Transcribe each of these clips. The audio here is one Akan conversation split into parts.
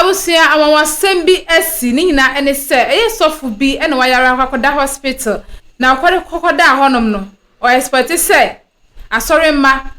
abusia amawasem bi asi ni nyina ene se eyesofu bi ene wayara kwakoda hospital na kwakoda honom no o expect say asori ma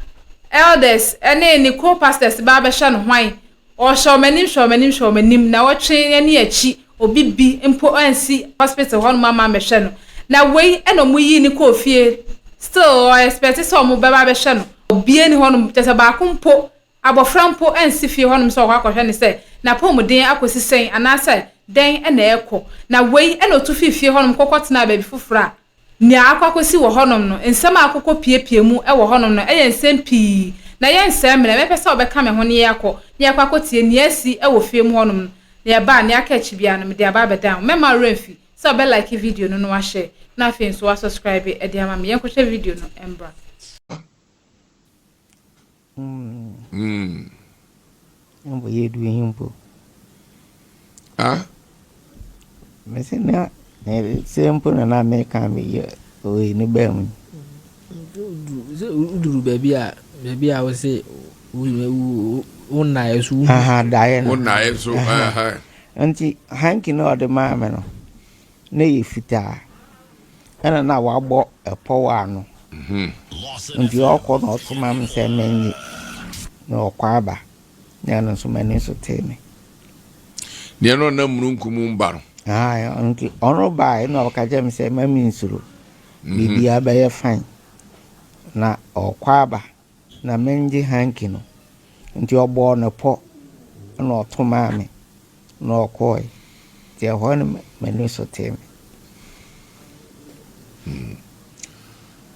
elders ene ni co-pastors ba be hye no hwan o shomanim na wotwe ene achi obi bi mpo ansi hospital honom ma me hye no na wei ene mu yi ni ko fie still o expect say o mu be ba be hye no obi eni honom tese ba kumpo aboframpo ansi fie honom so kwakohwe ne say na pomuden akosisen anase den ena eko na wei ena otufifie honom kokotena ba bi fufura ni akwakosi wo honom no ensem akoko piepie mu e wo honom no eye ensem pii na ye ensem me mepese obeka me ho ne yakọ ne akwakotie ni asi e wo fie mu honom no ne ba ne akachi bia no me de aba bedan mema remfi so be like video no no wa share na afi nso wa subscribe e de ama me yenko share video no embra Ambo yedu yimpo. Mesena ne sempo na America me ye o ni bem. Uduru baby a we say una yesu. Dae na. Una yesu. Anti hanki no de ma me no. Ne ye fita. Ana na wa bo epowa no. Nti okọ na otuma me se menyi. No kwaba. Nano so many so teme. Near no munkum bar. Uncle honor by no kajem say mammy suru. Bibia by fine. Na or kwaba. Na menji hankino. Until you're born a pot. No to mammy. No coy. Dear one many so tame.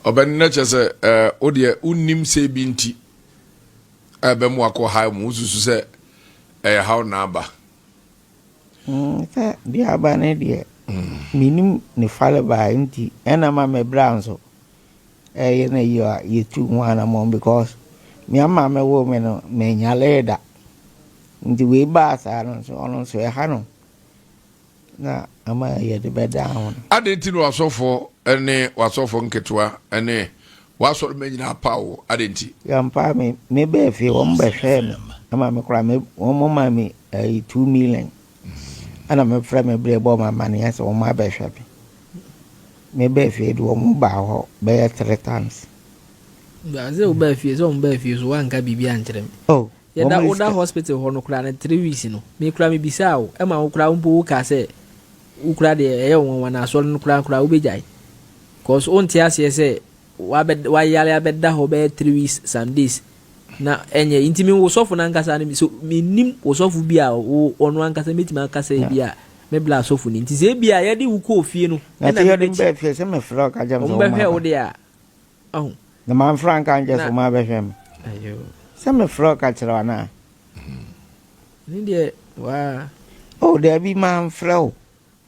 Oben nature say, oh dear, unim say binti. Abem wako ha mususu se how na aba di aba ne de minim ne fale ba nti ena ma me brown so ye na ye tu wana mo because me ama me wo me no me nya leda nti we ba sa no so ono so ha no na ama ye de be down adenti no wasofo ene wasofo nketwa ene waso menyina pawo adenti yampa me be fi wo mbe hwe ama me kura me wo mama me 2 million ana me fra me bre bo mama ne yase wo ma be hwe bi me be fi do wo ba ho be 3 times ba ze wo ba fi so wo ba fi so wanka bibia nkyerem ye da oda hospital ho no kura na 3 weeks no me kura me bisa wo e ma wo kura mpo wo ka se wo kura de ye won wana so no kura wo be jai cause on tia se wa yale abeda ho be 3 weeks some days na enye intimi wo sofo na nkasa na so minim wo sofo bia wo ono ankasa metima akasa bia me bla sofo ni ntize bia ye de wo ko ofie no na te yode be fie se me fra ka jam so ma be wo de a na man frank anje so ma be hwem ayo se me fra ka kira na ni de wa de bi man fra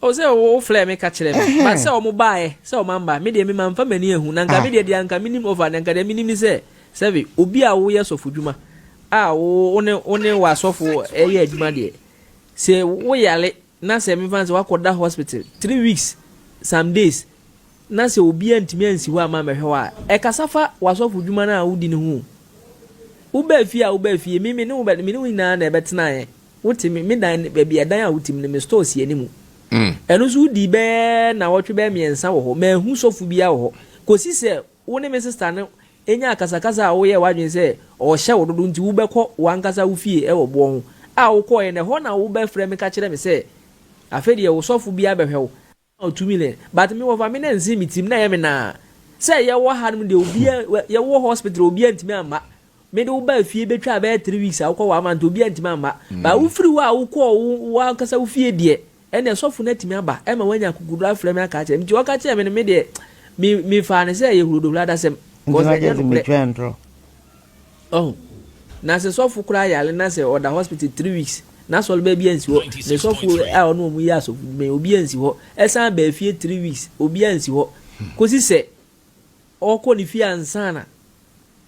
o se o flare me ka kire me ba se o mo baae se o mamba me de me manfa mani ehu na nka me de anka minim over na nka de minim ni se save obi a wo ye sofo dwuma a wo one wa sofo eye adwuma de se wo yale na se me fanse wakoda hospital 3 weeks some days na se obi antimi ansi wa ma mehwe wa e kasafa wa sofo dwuma na wudi ne hu wo ba fie mimi ne wo ba mi ne nyina na ebetena ye wotimi me dan ba bia dan a wotimi ne me store si animu eno so di be na wotwe be miensa wo ho ma hu sofu bia wo ho kosi se wo ne me sister ne enya akasakasa wo ye wadwen se o hye wo dodo nti wo bekọ wankasa wo fie e wo bo ho a wo kọ ye ne ho na wo be frɛ me ka kire me se afedi ye wo sofu bia be hwe wo 2 million but me wo fa me na nsi mitim na ye me na se ye wo ha no de obi ye wo hospital obi antimi amma me de wo ba fie betwa be 3 weeks a wo kọ wa man to obi antimi amma ba wo firi wa wo kọ wo wankasa wo fie de ene sofu na timi aba e ma wanya kuguru afrɛ me aka kire me ti wo ka kire me me de mi fa ne se ye hurudo lada sem na se sofu kura yale na se order hospital 3 weeks na so be biansi ho ne sofu a ono mu ya so me obi ansi ho esan ba fie 3 weeks obi ansi ho kosi se okọ ni fie ansana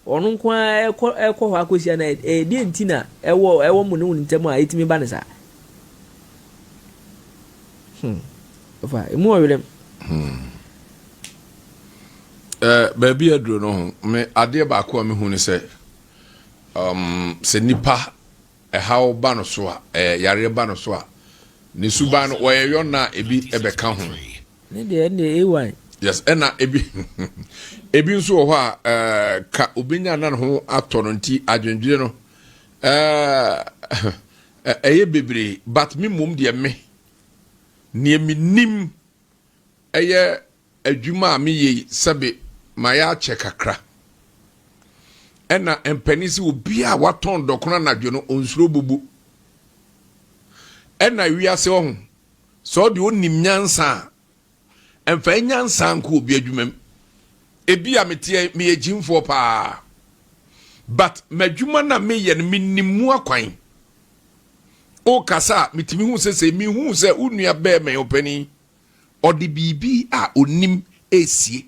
ono nkwa ekọ ho akosi na e di ntina ewo mu ne won ntem a etimi ba ne sa ofa emu oyelem baby aduro no me ade ba ko me hu ni se se nipa how ba no so a yare ba no so a ne suba no oyeyo na ebi ebeka ho ne de A1 yes ena ebi ebi nso ho a ka obenya na ho atoro nti adwendwire no eye bebre but me mum de me ne minim eye adwuma me ye sebe maya che kakra ena empanisi obi a waton dokona na dwo no onsuro bubu ena wiase ho so de onim nyansa emfa nyansa nko obi adwumam ebi a metie me yegimfo pa but madwuma na me ye no minimu akwan o kasa mitimi hu se mi hu se unua be me opani odi bibi a onim esie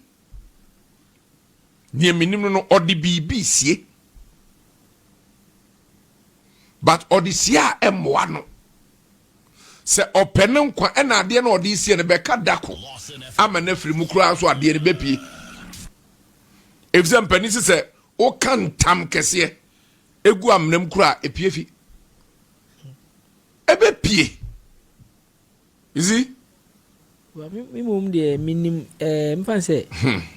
ni minim no odi bibi sie but odi sia emwa no se opene nkwa ena ade na odi sie ne beka dako ama na firi mu kura so ade ne bepie example ni se o kan tam kese egu amnam kura epiefi ebe pie izi wa mi mum de minim mfanse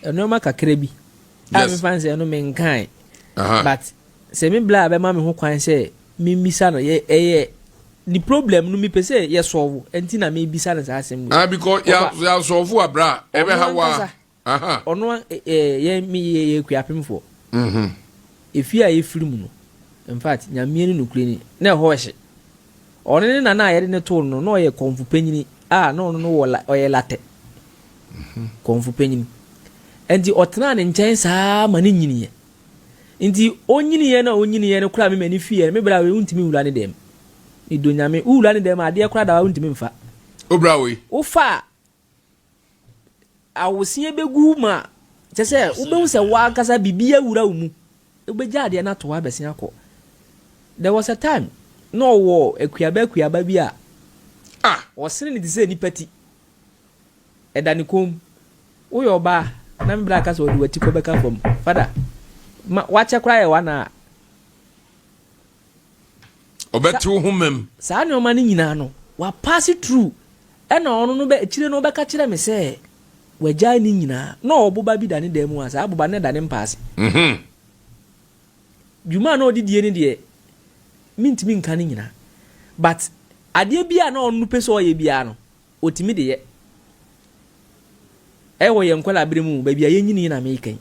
eno ma kakra bi a mi mfanse eno menkan but se mi bla be ma me ho kwan se mi misa no ye the problem no mi pese ye solve enti na me bisa na sa asem because ya solve abra ebe hawa ono ye mi ye kuapemfo efi a ye film no in fact nyamie ni nukure ni na ho hye one na na ye ne to no no ye konfu panyini no wo oye late konfu panyini enti otena ne nchen saa ma ne nyiniye enti onyiniye na onyiniye ne kura me mani fie me bra we untimi wura ne dem idonyame wura ne dem ade kura da wa untimi mfa obra we ufa awosie begu ma chese ubehu se wa kasa bibia wura umu ubegya ade na to wa besia ko there was a time no wo akuaba bi a osene ni dise ni pati edani kom uyo ba na mbra kasa odi wati ko beka fom fada wache kra ye wana obetu humem sa ne o mani nyina no wa pass through ena ono no be chire no beka chire me se wagya ni nyina no oboba bi dane demu asa aboba ne dane mpaase juma no didie ni de mintimi nka ni nyina but ade bia na onu pese oye bia no otimi de ye ewo ye nkwala abiremu ba bia ye nyini na me kan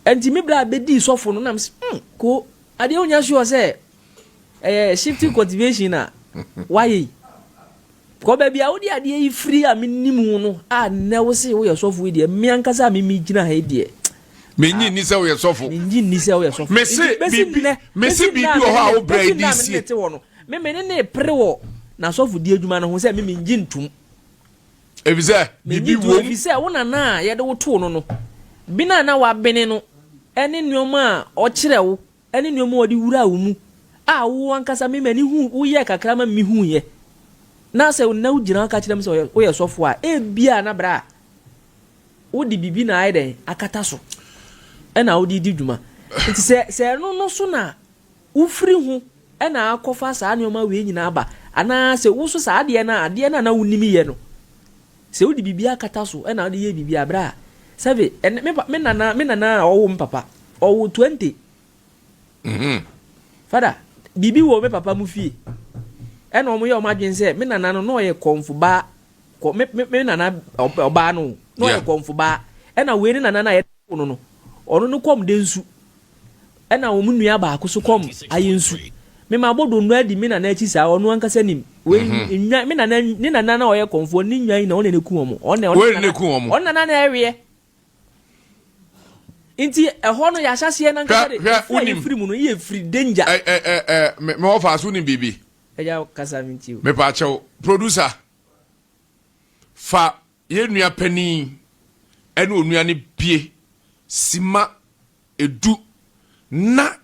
enti me bla bedi sofo no na ko ade onya sure se shifting cultivation na why ko ba bia odi ade yi free a minimu no na wo se wo ye sofo wi de me ankasa me gina ha de menyi ni se wo ye sofo menyi ni se wo ye sofo me se bibi o ha o bra di sie me ne pre wo na sofo di adwuma no ho se me menyi ntum ebize bibi wo ebize wona na ye de wo to no no bina na wa bene no ene nneoma o kire wo ene nneoma odi wura wo mu wo ankasa me mani hu wo ye kakra ma me hu ye na se na wo gina ka kire me se wo ye sofo a bia na bra wo di bibi na aide akata so ena wo di dwuma nti se no so na wo firi hu ena akofa saa nneoma we nyina aba ana se wo so saa ade na wo nimi ye no se wo di bibi akata so ena wo di ye bibi abra save me nana owo mpapa owo 20 fada bibi wo me papa mu fie ena omo ye o madwen se me nana no ye konfu ba ko me nana oba no ye konfu ba ena we ni nana na ye no ono no kom de nsu ena wo mu nua ba akoso kom ayensu me ma bodo no adi me nana achi sa ono ankasa nim we nwa me nana ni nana na oye konfu ni nwa na one ne ku omo one nana na ewe inti ehọ no ya hyase na nkade e free mu no ye free danger me ofa so ni bibi eja kasa minti me pa chew producer fa ye nua pani ene onua ne pie sima edu na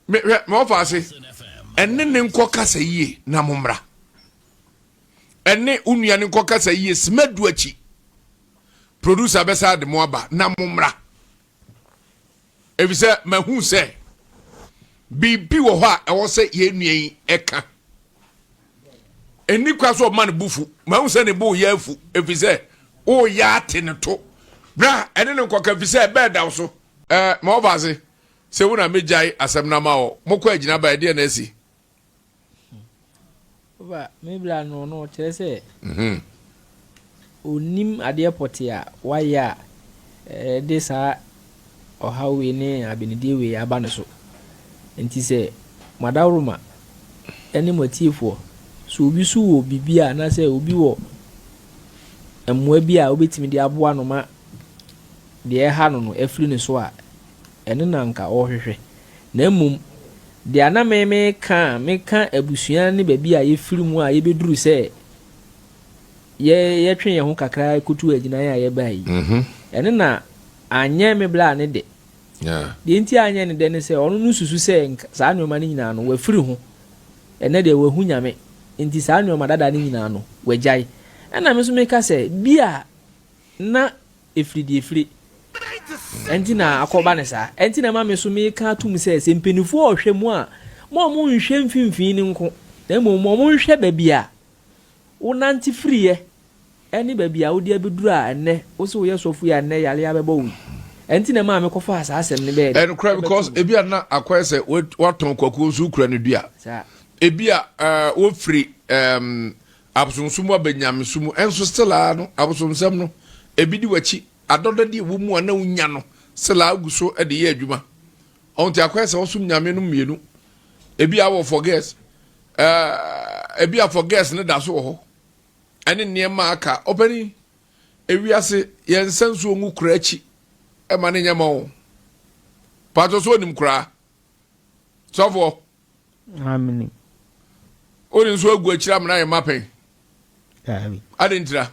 me ofa se ene ne nko kasa yie na momra ene onua ne nko kasa yie sima du achi producer besa de mo aba na momra ebise mahu se bibi wo ho a e wo se ye nua eka eni kwa so man bufu ma hu se ne bo ya afu efise o ya ate ne to bra ene ne nkoka efise be da so ma obaze se wo na mejai asem na ma o mokọ agina ba de na asi ba me bla no kire se onim ade potia waya de sa ohawe ne abenide we aba ne so enti se madawruma ene motifo so obi su wo bibia na se obi wo emmoa bi a obetimi de aboa no ma de ha no afiri ne so a ene nanka ohwehwe na mum de ana me ka abusua ne babi a yefiri mu a yebeduru se ye twen ye ho kakra kutu agina ya ye bai ene na anye me bla ne de de enti anye ne de ne se onu no susu se saa nyoma ne nyina no wafiri ho ene de wahu nyame enti saa nyoma dada ne nyina no wajai ena me so me ka se bia na efiri enti na akoba ne saa enti na ma me so me ka tum se mpenifu ohwe mu a mo nhwe mfimfini ne nko na mo nhwe babia wonanti friye eni babia wodi abeduru a enne wo so ye sofu ya enne yale abebo wi enti na ma me kofa asasem ne be and cry because ebia na akwai se waton kwaku su kura ne dua ebia wo free absumsumu abenyamsumu enso stela no absumsam no ebidi wachi adodade wo mu ana unya no sela aguso e de ye adwuma onti akwai se wo sum nyame no mienu ebia wo forget ebia forget ne da so ho ene niema aka opani ewiase yensanso ngu kura achi e ma ne nyama wo pato so nim kura sofo amini oni so agu achira mna ye mapen tabi adentira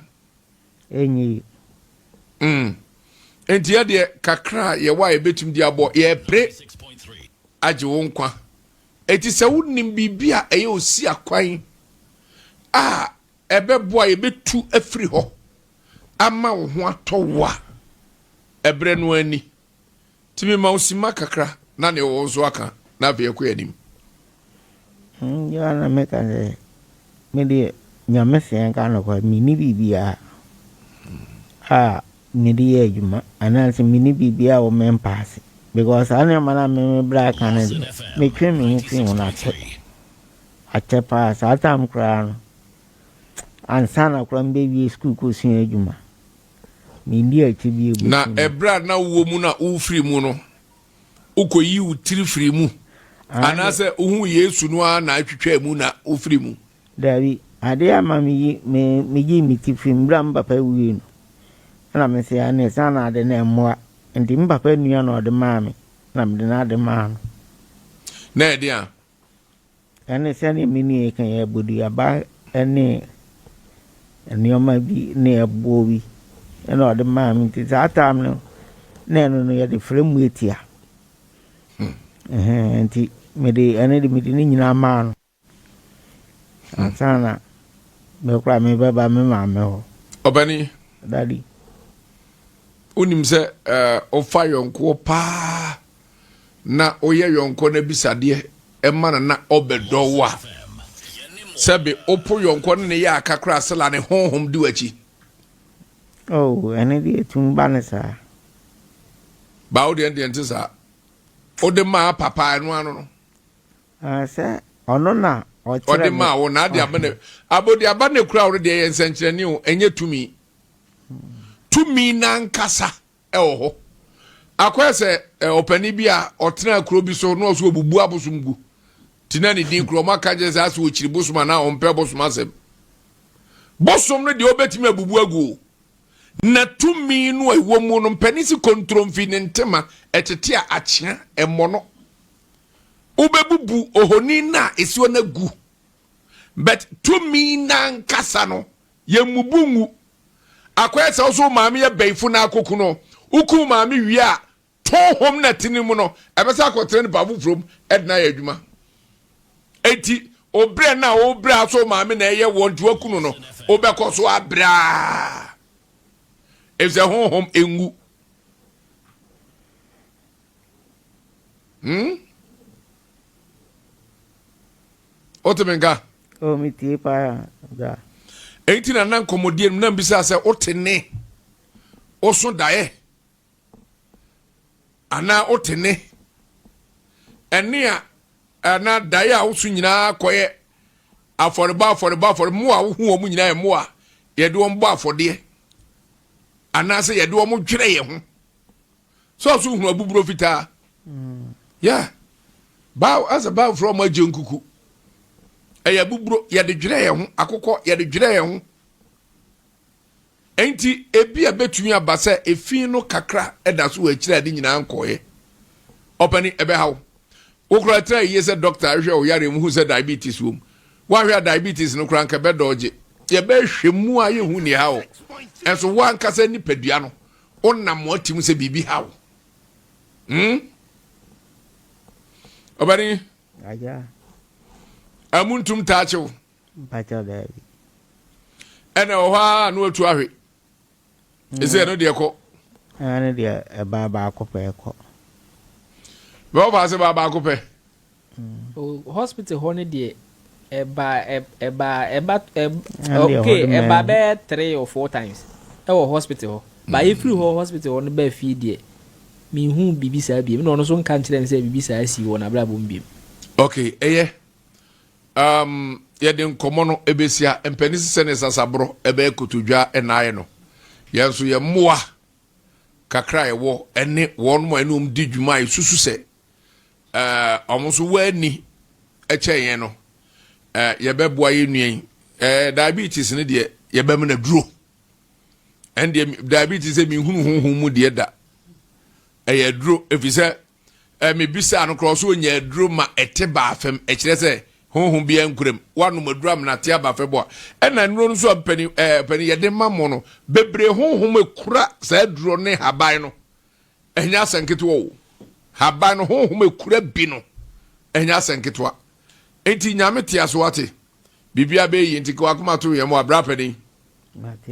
enyi enti ya de kakra ye wa ye betum di abo ye pre age wo nkwa eti se wonim bibia eye osi akwan a ebebo a ye betu afiri ho ama wo ho atowa ebre no ani timi ma osima kakra na ne wo zo aka na be ko yanim ya na meka me de nyame sen ka no kwa mini bibia ni di ejuma anansi mini bibia o mempase because anya mana me black and me twe me fi una ate pass atam kra ansana kra baby school ko sin ejuma me ndi achi bi ebu na ebra na wo mu na wo free mu no ukoyi utiri free mu anase uhu Yesu no na atwetwa mu na wo free mu davi ade ama me gi miti free mbra papa wi no na me se ane sana de na emwa ndi papa nua no de maame na me de na de maano na e dia ane sane mini e kan ya bodu aba ene enioma bi ne ebo bi ena de maame ti zatam no na no ya de fremu etia enti me de ane de miti ni nyina maano asana me kra me baba me maame ho obani daddy unim se ofa yonko pa na oye yonko na bisade e mana na obedowa sebe opo yonko ne ya akakra sela ne honhom di wachi oh ene di tumba ne sa ba odi ende ntisa ode ma papa enu anu no se ono na ode ma wo na ade abane abodi abane kura wo de ye nsenkyereni o enye tumi tumi na nkasa e wo ho akwese opani bia otena kuro bi so no so obubu abosumgu tinani din kuro maka je za so ochiri bosuma na ompe bosuma se bosom no de obetimi abubu agu na tumi no ewo mu no mpanisi kontrol fi ne ntema etete a achia emono ubebubu ohoni na esiwo na gu but tumi na nkasa no yemubungu akwese oso maami ye beifu na akoku no uku maami wi a to hom na tinimu no ebesa akotre ne babu from edna ya adwuma enti obre na obre aso maami na ye wontu akunu no obekoso abra eze hom engu Otemenga. Oh, me tie pa da. Enti na nan komodie na mbisa se otene. Oso dae. Ana otene. Ene a ana dae a oso nyina koye aforeba mo a wo hu mu nyina mo a ye de ombo afode. Ana se ye de omo dwere ye ho. So hu abuburo fita. Yeah. Bow as a bow from a junkuku. Eya buburo ya de dwere ye ho akokọ ya de dwere ye ho. Enti ebi abetumi abasa efin no kakra eda so wa kire ade nyina ankoye. Opani ebe hawo. Okra tra yese doctor ahwe o yare mu se diabetes wom. Wa hwe diabetes no kra nka be doje. Ye be hwemu aye hu ni hawo. Enso wa nkasa ni padua no. Onam otim se bibi hawo. Obani Aja. Amuntum tacho. Bacha dabi. Ena oha no atu ahwe. Ese no de ko. Ana dia baba akopɛ ko. Bo fa se baba akopɛ. Hospital ho ne de eba be 3 or 4 times. Hospital ho. Ba if you hospital on be feed de. Me hu bibi sa bi. Me no so nka nkyerɛ ne sɛ bibi sa asi wo na bra bom bi. Okay, eye. Yɛde nkɔmɔ no ebesia mpani sɛ ne sasabro ebe kotodwa enae no. Yɛnso yɛ moa kakra ɛwɔ ɛne wɔn mo enum di dwuma isusu sɛ ɔmo so wani ɛkyɛn no yɛbɛboa yɛ nuen diabetes ne deɛ yɛbɛm na duro ɛnde diabetes mi hunu honhom mu deɛ da ɛyɛ duro efisɛ me bisa no kro so nya duro ma ɛte ba afem ɛkyerɛ sɛ honhom bia nkurem wanu madura na te aba febo ɛna nro nso pani yɛde mammo no bebre honhom ekura saa duro ne haban no ɛnya asanketo wo haban no honhom ekura bi no ɛnya asanketo enti nyame te aso ate bibia be yi enti ko akoma to yɛ mo abra pani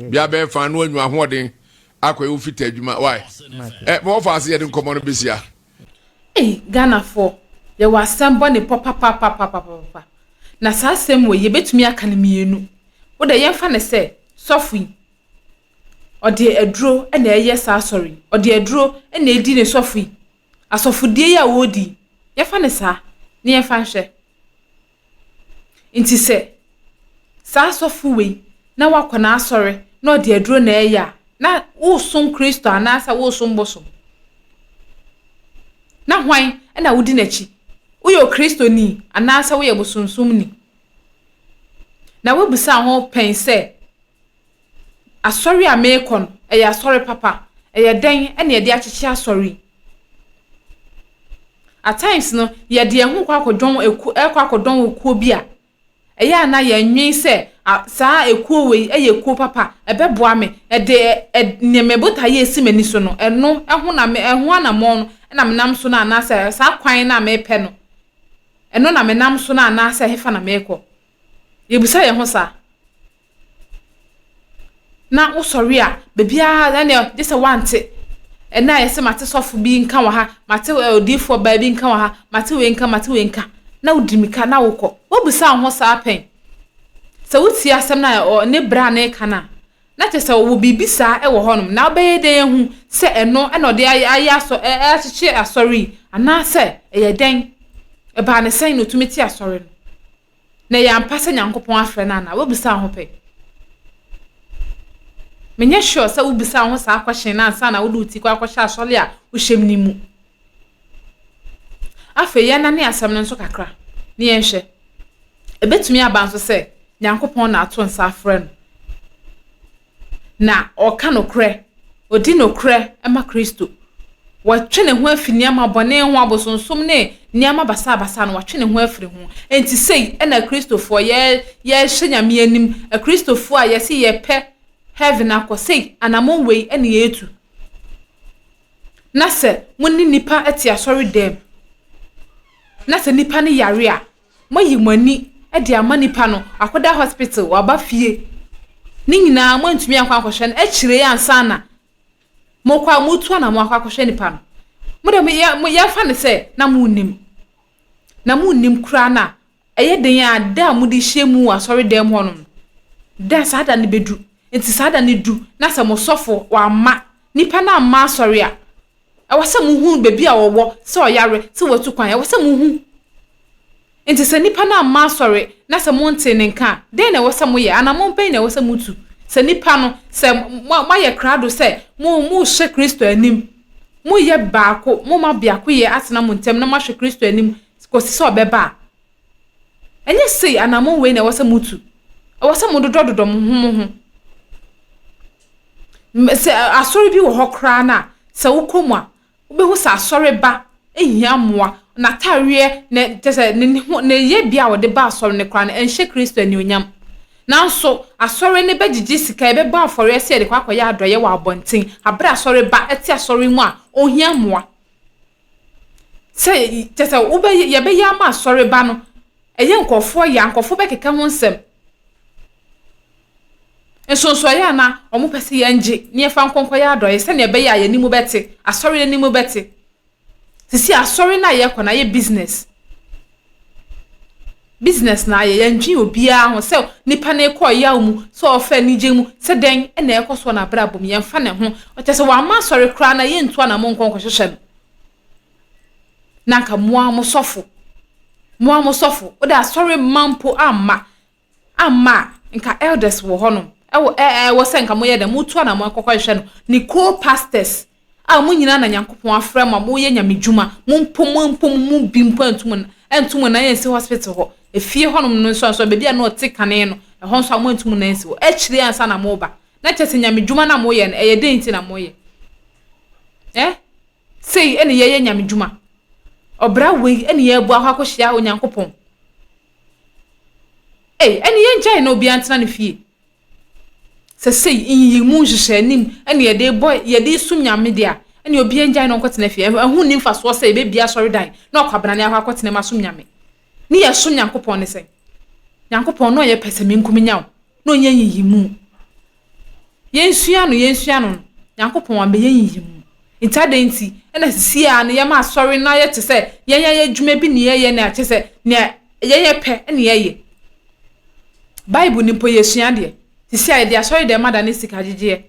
bia be fa no anwa hoɔden akɔyɛ wo fita adwuma why mo fa ase yɛde nkɔmɔ no besia Ghana for ye was sambo ne papa na saa asɛm we ye betumi aka ne mienu wo de yɛmfa ne sɛ sɔfui ɔde aduro na ɛyɛ saa sorry ɔde aduro na edi ne sɔfui asɔfodie ya wodi yɛfa ne saa ne yɛfa nhwɛ nti sɛ saa sɔfu we na wakɔ na asɔre na ɔde aduro na ɛyɛ na wo som Kristo anasa wo som bosom na hwan na wodi nachi uyo Kristo ni anasa wo ye bosunsum ni na we busa ho pen se asori amekon eya asori papa eya den na ye de akyeche asori at times no ye de ho kwa akodon ekuo bi a eya na ye nwin se saa ekuo we eye ekuo papa ebeboa me de nemebota ye simani so no eno eho na me eho anamo no na menam so na anasa saa kwan na mepe no eno na menam so na anasa hefa na meko yebusa ye ho sa na usori a bebia na de se wante ena ye se mate sofo bi nka wa ha mate odifo ba bi nka wa ha mate we nka na udimika na wokọ wobusa ho sa pen se wuti asem na ne bra na kana na te se wo bibisa e wo honom na obeye de hu se eno e no de ayaso achiche asori ana se eye den e ba ne sen no tumiti asori no na ya mpase nyankopon afre na wobusa ho pe menye sure se wobusa ho sa akwahye na ansa na wo duti kwa akwahye asori a wo hyem ni mu afe ya na ne asem no nso kakra ne yenhwe ebetumi abanso se nyankopon na ato nsa afre no na oka no kre odi no kre ema Kristo watwe ne ho afini ama bone ho abosonsom ne niama basa no watwe ne ho afiri ho enti sei ena Kristofo ye hyenyame anim a Kristofo a yesi ye pe heaven akosei anamon wei ene yetu na se munni nipa ati asori dem na se nipa ne yare a moyi mani e de ama nipa no akoda hospital waba fie ni nyina mo ntumi akwa akohwe no ekire ya ansana mo kwa mutu na mo akwa akohwe nipa no mo de mo ya fa ne se na mo nim kura na eye den ya da mudi hyemu asori dem honom da sada ne bedu enti sada ne du na se mo sofo wa ma nipa na ma asori a wasa mu hu bebi a wowo se oyare se watu kwan ya wasa mu hu enti se nipa na ma asori na se mo nte ne nka den na wasa mo ye anamon pen na wasa mutu se nipa no se ma ye krado se mu hye Kristo anim mu ye baako mu ma biako ye atena mu ntem na ma hye Kristo anim ko se obeba enye sei anamon we na wasa mutu wasa mu dododo mu se asori bi wo hokra na se wokomu a obehu sa asori ba ehia moa na tareɛ na tese ne ye bia wo de ba asori ne kra na enhye Kristo ani onyam nanso asori ne begigi sika ebe ba afori ese de kwakoye adoye wa abonten abra asori ba eti asori mu a ohia moa se tese ube ye be ya ma asori ba no eye nkofo ya nkofo be keka ho nsem ensonso ya na omo pese ya nje ne fa nkonko ya adoye se ne be ya ya nimu bete asori ne nimu bete sisi asori na ye kona ye business na ye ntwi obia ho se nipa na ekọ ya mu so ofa ni gemu se den na ekoso na bra bom ye mfa ne ho o te se wa ma asori kra na ye ntu na mo nkonko hwehwe na nka moa mo sofo o da asori mampo amma nka elders wo hono wo se nka mo ye da mutu na mo nkonko hwehwe no ni co-pastors a mo nyina na Nyankopon afra mo ye nyamedwuma mo mpom mo bimpo antum na yensi hospital ho efie honom no so be bia na ote kane no ho nso mo antum na yensi ho echiri ansa na mo ba na chese nyamedwuma na mo ye no eye den ti na mo ye sei ene ye nyamedwuma obra we ene ye bu ahwa ko hia Onyankopon ene ye njai na obi antena ne fie se sei inyi mu hwehwe anim ene ye de boy ye de sum nyame dia ene obi njai na nkotena fie ehu ni mfa so se be bia sori dan na okwabra ne ahwa akotena masum nyame ni ye sum Nyankopon ne se Nyankopon no ye pese me nkuminyaw no ye yiyi mu yensua no Nyankopon wa be ye yiyi mu intadenti ena sia ne ye ma sori na ye te se ye dwuma bi ne ye na te se ne ye pe ene ye Bible ni po yesua de sisi a de asori de mada ne sika gigeye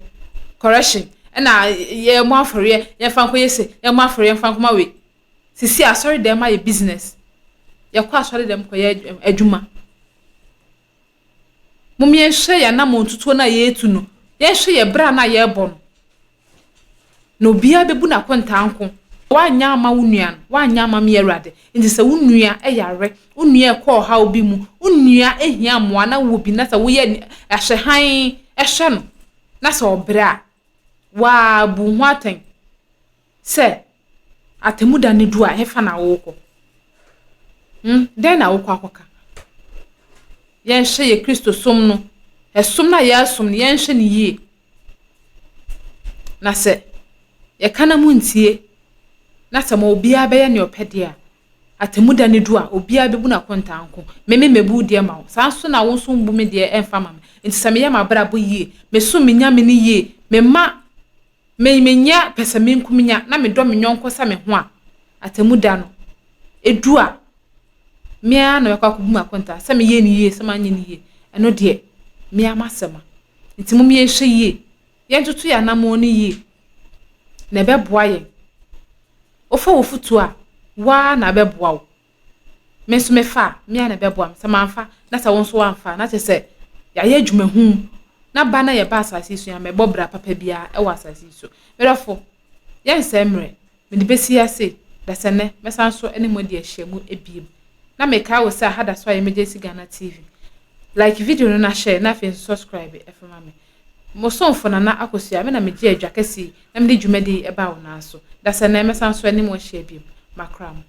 correction ena ye mo afore ye fa nko yese ye mo afore ye fa nko ma we sisi asori de ma ye business ye kwa asori de mko ye adwuma mumye hwe ya na montutuo na ye etu no ye hwe ye bra na ye bo no bia bebu na kwenta anko wanya ama wunua wanya ama me erade nti se wunua eyare wunua ekọ ha obi mu wunua ehia moa na wo bi na se wo ye ahwe han ehwe no na se obra wa bu hwaten se atemuda ne du a hefa na wo den na wo akoka yen hwe ye Kristo som no esom na ye som ne yen hwe ne yie na se ye kana mu ntie na sama obia be ye ne opede a atemuda ne du a obia bebu na konta anko mebu de ma wo sanso na wo so mbu me de emfa ma me nti same ye ma bra bo yie me so me nya me ne yie me ma me nya pesa me nkuminya na me do me nyonko sa me ho a atemuda no edu a me a na yakwa kubu ma konta sa me ye ne yie sa ma nya ne yie eno de me amasema nti mum ye hwe yie ye ntutu ya na mo ne yie na be boa ye ofa wo futu a wa na be boa wo me so me fa me a na be boa sa ma fa na sa won so wa fa na te se ya ye adwuma hu na ba na ye ba asase so ya me bobra papa bia e wa asase so merofo ye nsemre me de besi ase da sene me san so ene modi ahyemu ebiem na me ka wo sa hada so ya me je si Ghana TV like video no na share na fe subscribe FM me mo so mfo na akosua me na me je adwa kesi na me de dwumadi e ba wo na so da sene me san so ene mo share biem makram.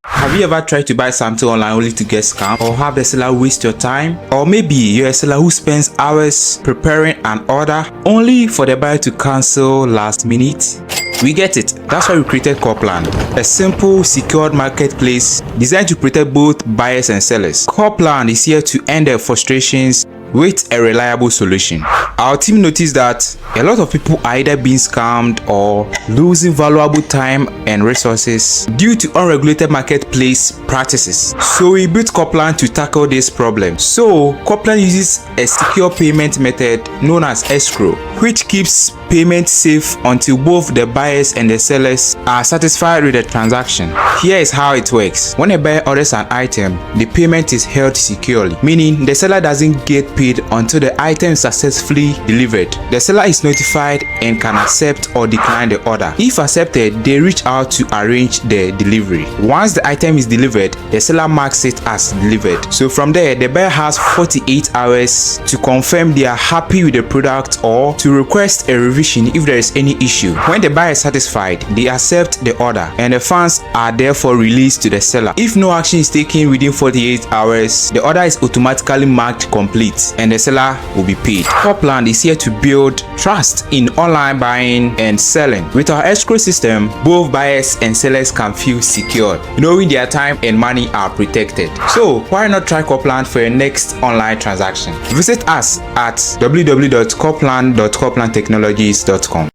Have you ever tried to buy something online only to get scammed, or have the seller waste your time? Or maybe you're a seller who spends hours preparing an order only for the buyer to cancel last minute? We get it. That's why we created Copland, a simple, secured marketplace designed to protect both buyers and sellers. Copland is here to end their frustrations with a reliable solution. Our team noticed that a lot of people are either being scammed or losing valuable time and resources due to unregulated marketplace practices. So we built Copland to tackle this problem. So Copland uses a secure payment method known as escrow, which keeps payment safe until both the buyers and the sellers are satisfied with the transaction. Here is how it works. When a buyer orders an item, the payment is held securely, meaning the seller doesn't get paid until the item is successfully delivered. The seller is notified and can accept or decline the order. If accepted, they reach out to arrange the delivery. Once the item is delivered, the seller marks it as delivered. So from there, the buyer has 48 hours to confirm they are happy with the product or to request a revision if there is any issue. When the buyer is satisfied, they accept the order and the funds are therefore released to the seller. If no action is taken within 48 hours, the order is automatically marked complete and the seller will be paid. Copland is here to build trust in online buying and selling. With our escrow system, both buyers and sellers can feel secure, knowing their time and money are protected. So why not try Copland for your next online transaction? Visit us at www.copland.coplandtechnologies.com.